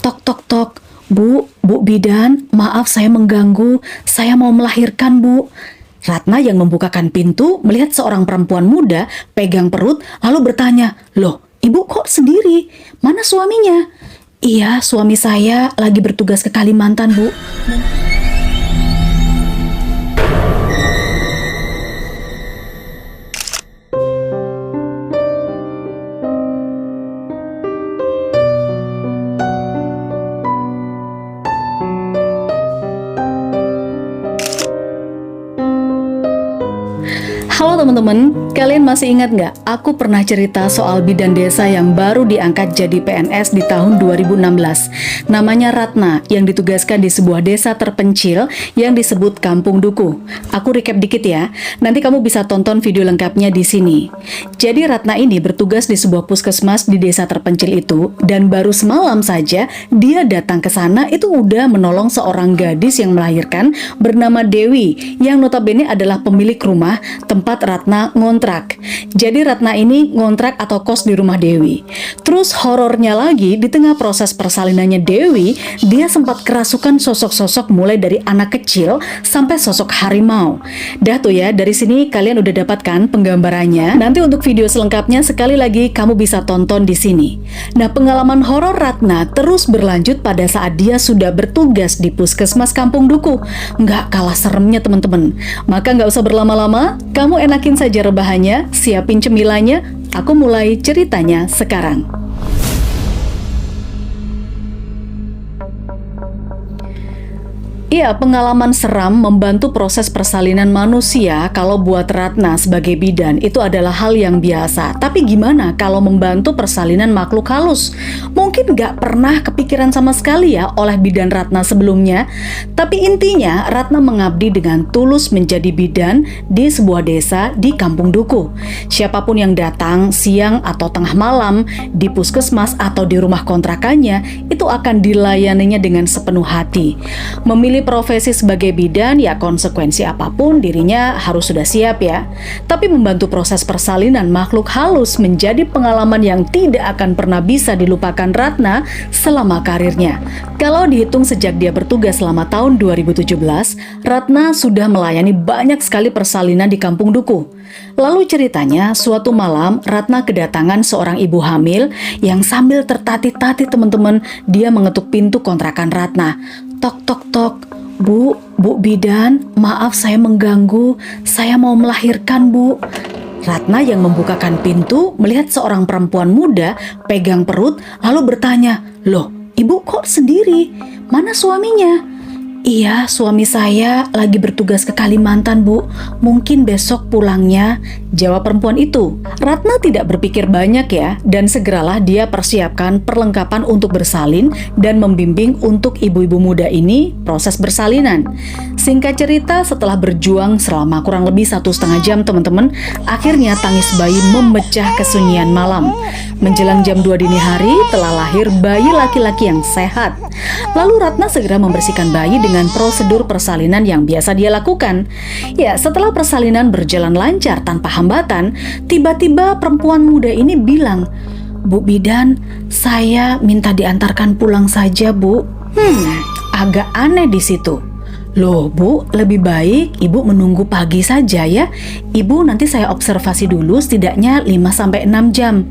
Tok tok tok. Bu bidan, maaf saya mengganggu. Saya mau melahirkan, Bu. Ratna yang membukakan pintu melihat seorang perempuan muda pegang perut lalu bertanya, "Loh, ibu kok sendiri? Mana suaminya?" "Iya, suami saya lagi bertugas ke Kalimantan, Bu." Halo teman-teman, kalian masih ingat nggak? Aku pernah cerita soal bidan desa yang baru diangkat jadi PNS di tahun 2016. Namanya Ratna, yang ditugaskan di sebuah desa terpencil yang disebut Kampung Duku. Aku recap dikit ya, nanti kamu bisa tonton video lengkapnya di sini. Jadi Ratna ini bertugas di sebuah puskesmas di desa terpencil itu, dan baru semalam saja dia datang ke sana itu udah menolong seorang gadis yang melahirkan bernama Dewi, yang notabene adalah pemilik rumah tempat Ratna ngontrak. Jadi Ratna ini ngontrak atau kos di rumah Dewi. Terus horornya lagi, di tengah proses persalinannya Dewi, dia sempat kerasukan sosok-sosok mulai dari anak kecil sampai sosok harimau. Dah tuh ya, dari sini kalian udah dapatkan penggambarannya. Nanti untuk video selengkapnya sekali lagi kamu bisa tonton di sini. Nah, pengalaman horor Ratna terus berlanjut pada saat dia sudah bertugas di puskesmas Kampung Duku. Nggak kalah seremnya teman-teman. Maka nggak usah berlama-lama, kamu enakin saja rebahannya, siapin cemilannya, aku mulai ceritanya sekarang. Iya, pengalaman seram membantu proses persalinan manusia kalau buat Ratna sebagai bidan itu adalah hal yang biasa. Tapi gimana kalau membantu persalinan makhluk halus? Mungkin nggak pernah kepikiran sama sekali ya oleh bidan Ratna sebelumnya. Tapi intinya Ratna mengabdi dengan tulus menjadi bidan di sebuah desa di Kampung Duku. Siapapun yang datang siang atau tengah malam di puskesmas atau di rumah kontrakannya itu akan dilayaninya dengan sepenuh hati. Memilih profesi sebagai bidan ya konsekuensi apapun dirinya harus sudah siap ya. Tapi membantu proses persalinan makhluk halus menjadi pengalaman yang tidak akan pernah bisa dilupakan Ratna selama karirnya. Kalau dihitung sejak dia bertugas selama tahun 2017, Ratna sudah melayani banyak sekali persalinan di Kampung Duku. Lalu ceritanya, suatu malam Ratna kedatangan seorang ibu hamil yang sambil tertatih-tatih teman-teman, dia mengetuk pintu kontrakan Ratna. Tok tok tok. Bu bidan, maaf saya mengganggu. Saya mau melahirkan, Bu. Ratna yang membukakan pintu melihat seorang perempuan muda pegang perut lalu bertanya, "Loh, ibu kok sendiri? Mana suaminya?" "Iya, suami saya lagi bertugas ke Kalimantan, Bu. Mungkin besok pulangnya," jawab perempuan itu. Ratna tidak berpikir banyak ya, dan segeralah dia persiapkan perlengkapan untuk bersalin dan membimbing untuk ibu-ibu muda ini proses bersalinan. Singkat cerita, setelah berjuang selama kurang lebih 1,5 jam teman-teman, akhirnya tangis bayi memecah kesunyian malam. Menjelang jam 2 dini hari telah lahir bayi laki-laki yang sehat. Lalu Ratna segera membersihkan bayi dengan prosedur persalinan yang biasa dia lakukan. Ya, setelah persalinan berjalan lancar tanpa hambatan, tiba-tiba perempuan muda ini bilang, "Bu bidan, saya minta diantarkan pulang saja, Bu." Agak aneh di situ. "Loh Bu, lebih baik Ibu menunggu pagi saja ya. Ibu nanti saya observasi dulu setidaknya 5-6 jam.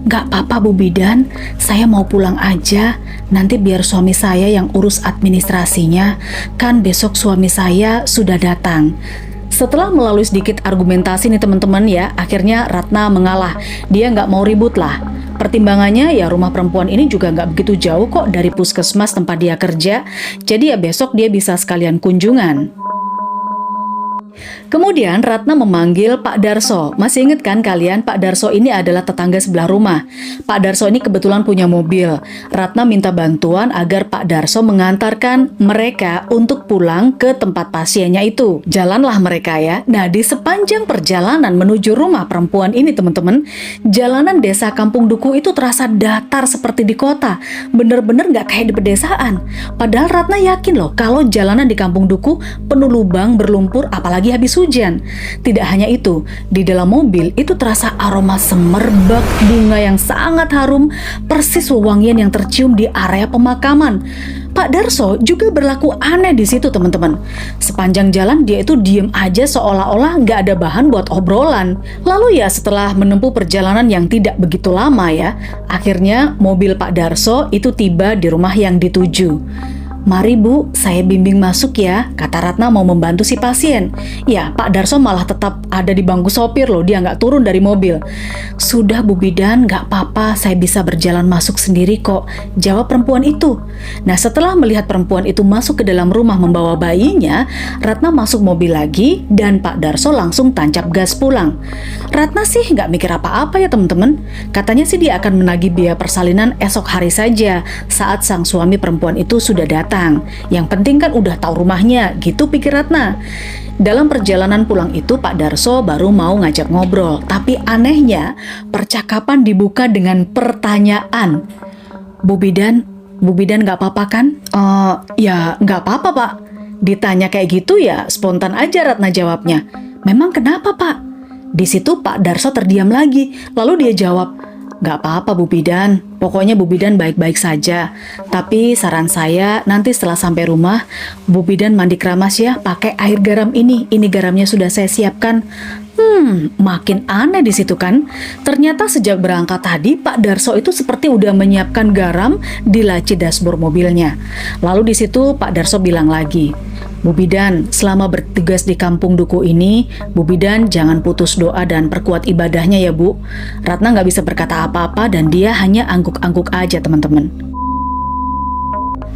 Gak apa-apa Bu bidan, saya mau pulang aja. Nanti biar suami saya yang urus administrasinya. Kan besok suami saya sudah datang." Setelah melalui sedikit argumentasi nih teman-teman ya, akhirnya Ratna mengalah. Dia nggak mau ribut lah. Pertimbangannya ya rumah perempuan ini juga nggak begitu jauh kok dari puskesmas tempat dia kerja. Jadi ya besok dia bisa sekalian kunjungan. Kemudian Ratna memanggil Pak Darso. Masih ingat kan kalian, Pak Darso ini adalah tetangga sebelah rumah. Pak Darso ini kebetulan punya mobil. Ratna minta bantuan agar Pak Darso mengantarkan mereka untuk pulang ke tempat pasiennya itu. Jalanlah mereka ya. Nah, di sepanjang perjalanan menuju rumah perempuan ini teman-teman, jalanan desa Kampung Duku itu terasa datar seperti di kota. Bener-bener nggak kayak di pedesaan. Padahal Ratna yakin loh kalau jalanan di Kampung Duku penuh lubang berlumpur apalagi lagi habis hujan. Tidak hanya itu, di dalam mobil itu terasa aroma semerbak bunga yang sangat harum, persis wewangian yang tercium di area pemakaman. Pak Darso juga berlaku aneh di situ, teman-teman. Sepanjang jalan dia itu diem aja seolah-olah nggak ada bahan buat obrolan. Lalu ya setelah menempuh perjalanan yang tidak begitu lama ya, akhirnya mobil Pak Darso itu tiba di rumah yang dituju. "Mari Bu, saya bimbing masuk ya," kata Ratna mau membantu si pasien. Ya, Pak Darso malah tetap ada di bangku sopir loh, dia nggak turun dari mobil. "Sudah Bu Bidan, nggak apa-apa, saya bisa berjalan masuk sendiri kok," jawab perempuan itu. Nah, setelah melihat perempuan itu masuk ke dalam rumah membawa bayinya, Ratna masuk mobil lagi dan Pak Darso langsung tancap gas pulang. Ratna sih nggak mikir apa-apa ya teman-teman. Katanya sih dia akan menagih biaya persalinan esok hari saja saat sang suami perempuan itu sudah datang. Yang penting kan udah tahu rumahnya, gitu pikir Ratna. Dalam perjalanan pulang itu Pak Darso baru mau ngajak ngobrol, tapi anehnya percakapan dibuka dengan pertanyaan. Bu Bidan nggak apa-apa kan?" Ya nggak apa-apa Pak." Ditanya kayak gitu ya spontan aja Ratna jawabnya. "Memang kenapa Pak?" Di situ Pak Darso terdiam lagi, lalu dia jawab, "Nggak apa-apa Bu Bidan, pokoknya Bu Bidan baik-baik saja. Tapi saran saya nanti setelah sampai rumah, Bu Bidan mandi keramas ya pakai air garam ini garamnya sudah saya siapkan." Makin aneh di situ kan. Ternyata sejak berangkat tadi Pak Darso itu seperti udah menyiapkan garam di laci dashboard mobilnya. Lalu di situ Pak Darso bilang lagi, "Bu Bidan, selama bertugas di kampung Duku ini, Bu Bidan jangan putus doa dan perkuat ibadahnya ya Bu." Ratna nggak bisa berkata apa-apa dan dia hanya angguk-angguk aja teman-teman.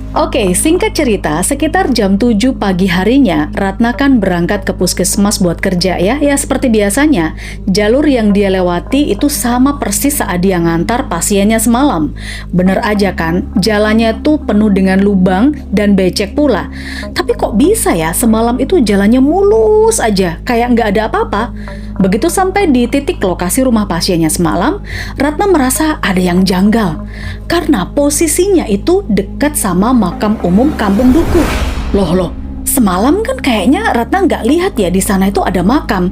Oke, singkat cerita, sekitar jam 7 pagi harinya, Ratna kan berangkat ke puskesmas buat kerja ya. Ya seperti biasanya, jalur yang dia lewati itu sama persis saat dia ngantar pasiennya semalam. Bener aja kan, jalannya tuh penuh dengan lubang dan becek pula. Tapi kok bisa ya, semalam itu jalannya mulus aja, kayak nggak ada apa-apa. Begitu sampai di titik lokasi rumah pasiennya semalam, Ratna merasa ada yang janggal. Karena posisinya itu dekat sama makam umum kampung Duku. Loh, semalam kan kayaknya Ratna nggak lihat ya di sana itu ada makam.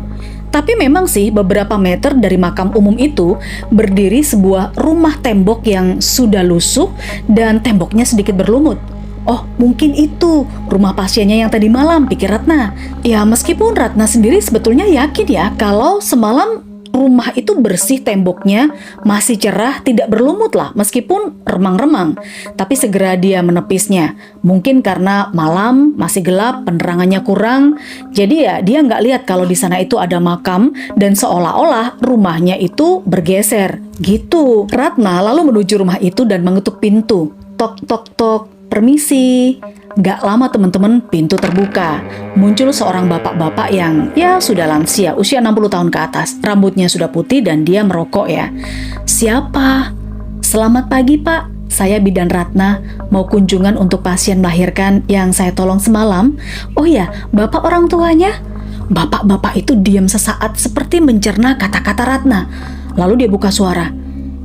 Tapi memang sih beberapa meter dari makam umum itu berdiri sebuah rumah tembok yang sudah lusuh dan temboknya sedikit berlumut. Oh, mungkin itu rumah pasiennya yang tadi malam, pikir Ratna. Ya, meskipun Ratna sendiri sebetulnya yakin ya kalau semalam rumah itu bersih temboknya, masih cerah, tidak berlumut lah, meskipun remang-remang. Tapi segera dia menepisnya. Mungkin karena malam, masih gelap, penerangannya kurang. Jadi ya dia nggak lihat kalau di sana itu ada makam dan seolah-olah rumahnya itu bergeser. Gitu. Ratna lalu menuju rumah itu dan mengetuk pintu. Tok, tok, tok. "Permisi." Gak lama teman-teman, pintu terbuka. Muncul seorang bapak-bapak yang ya sudah lansia, usia 60 tahun ke atas. Rambutnya sudah putih dan dia merokok ya. "Siapa?" "Selamat pagi Pak, saya Bidan Ratna, mau kunjungan untuk pasien melahirkan yang saya tolong semalam." "Oh ya, Bapak orang tuanya?" Bapak-bapak itu diam sesaat seperti mencerna kata-kata Ratna. Lalu dia buka suara.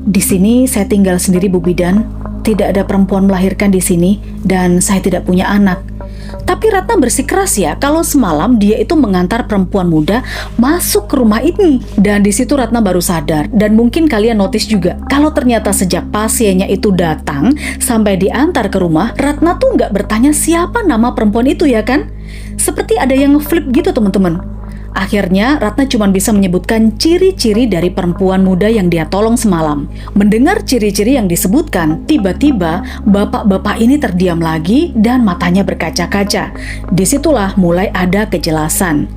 "Di sini saya tinggal sendiri Bu Bidan. Tidak ada perempuan melahirkan di sini dan saya tidak punya anak." Tapi Ratna bersikeras ya kalau semalam dia itu mengantar perempuan muda masuk ke rumah ini. Dan di situ Ratna baru sadar, dan mungkin kalian notice juga kalau ternyata sejak pasiennya itu datang sampai diantar ke rumah, Ratna tuh nggak bertanya siapa nama perempuan itu ya kan? Seperti ada yang ngeflip gitu teman-teman. Akhirnya Ratna cuma bisa menyebutkan ciri-ciri dari perempuan muda yang dia tolong semalam. Mendengar ciri-ciri yang disebutkan, tiba-tiba bapak-bapak ini terdiam lagi dan matanya berkaca-kaca. Disitulah mulai ada kejelasan.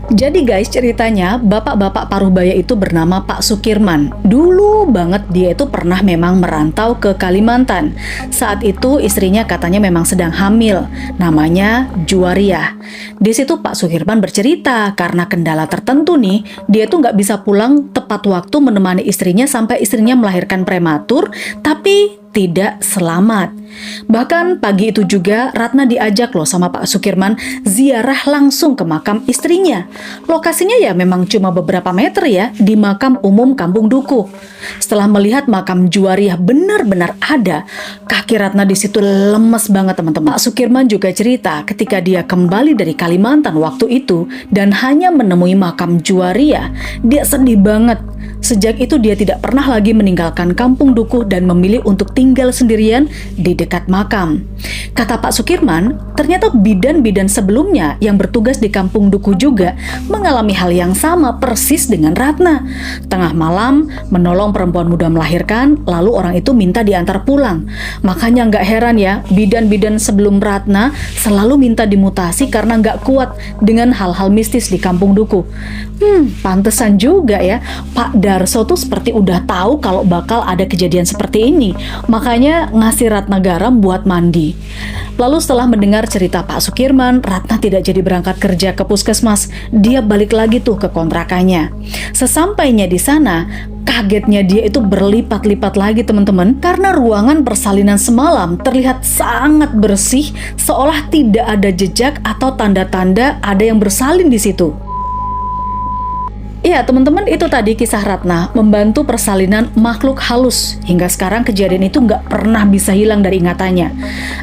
Jadi guys, ceritanya bapak-bapak paruh baya itu bernama Pak Sukirman. Dulu banget dia itu pernah memang merantau ke Kalimantan. Saat itu istrinya katanya memang sedang hamil, namanya Juwariah. Di situ Pak Sukirman bercerita karena kendala tertentu nih, dia tuh nggak bisa pulang tepat waktu menemani istrinya sampai istrinya melahirkan prematur, tapi tidak selamat. Bahkan pagi itu juga Ratna diajak loh sama Pak Sukirman ziarah langsung ke makam istrinya. Lokasinya ya memang cuma beberapa meter ya, di makam umum Kampung Dukuh. Setelah melihat makam Juwariah benar-benar ada, kaki Ratna di situ lemes banget teman-teman. Pak Sukirman juga cerita ketika dia kembali dari Kalimantan waktu itu dan hanya menemui makam Juwariah, dia sedih banget. Sejak itu dia tidak pernah lagi meninggalkan Kampung Dukuh dan memilih untuk tinggal sendirian di dekat makam. Kata Pak Sukirman, ternyata bidan-bidan sebelumnya yang bertugas di Kampung Dukuh juga mengalami hal yang sama persis dengan Ratna. Tengah malam menolong perempuan muda melahirkan, lalu orang itu minta diantar pulang. Makanya nggak heran ya, bidan-bidan sebelum Ratna selalu minta dimutasi karena nggak kuat dengan hal-hal mistis di Kampung Dukuh. Pantesan juga ya, Pak Darso tuh seperti udah tahu kalau bakal ada kejadian seperti ini. Makanya ngasih Ratna garam buat mandi. Lalu setelah mendengar cerita Pak Sukirman, Ratna tidak jadi berangkat kerja ke puskesmas. Dia balik lagi tuh ke kontrakannya. Sesampainya di sana, kagetnya dia itu berlipat-lipat lagi teman-teman, karena ruangan persalinan semalam terlihat sangat bersih, seolah tidak ada jejak atau tanda-tanda ada yang bersalin di situ. Iya teman-teman, itu tadi kisah Ratna membantu persalinan makhluk halus. Hingga sekarang kejadian itu nggak pernah bisa hilang dari ingatannya.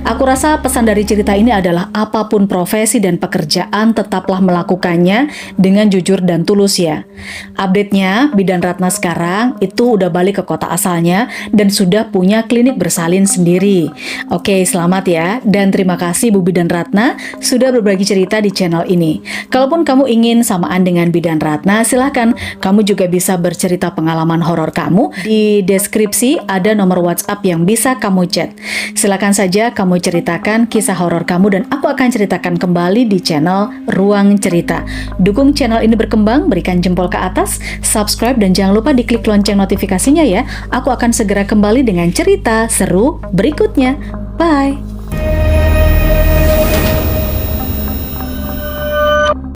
Aku rasa pesan dari cerita ini adalah apapun profesi dan pekerjaan tetaplah melakukannya dengan jujur dan tulus ya. Update-nya, bidan Ratna sekarang itu udah balik ke kota asalnya dan sudah punya klinik bersalin sendiri. Oke, selamat ya, dan terima kasih Bu Bidan Ratna sudah berbagi cerita di channel ini. Kalaupun kamu ingin samaan dengan Bidan Ratna, silahkan kamu juga bisa bercerita pengalaman horor kamu. Di deskripsi ada nomor WhatsApp yang bisa kamu chat. Silakan saja kamu ceritakan kisah horor kamu dan aku akan ceritakan kembali di channel Ruang Cerita. Dukung channel ini berkembang, berikan jempol ke atas, subscribe dan jangan lupa diklik lonceng notifikasinya ya. Aku akan segera kembali dengan cerita seru berikutnya. Bye!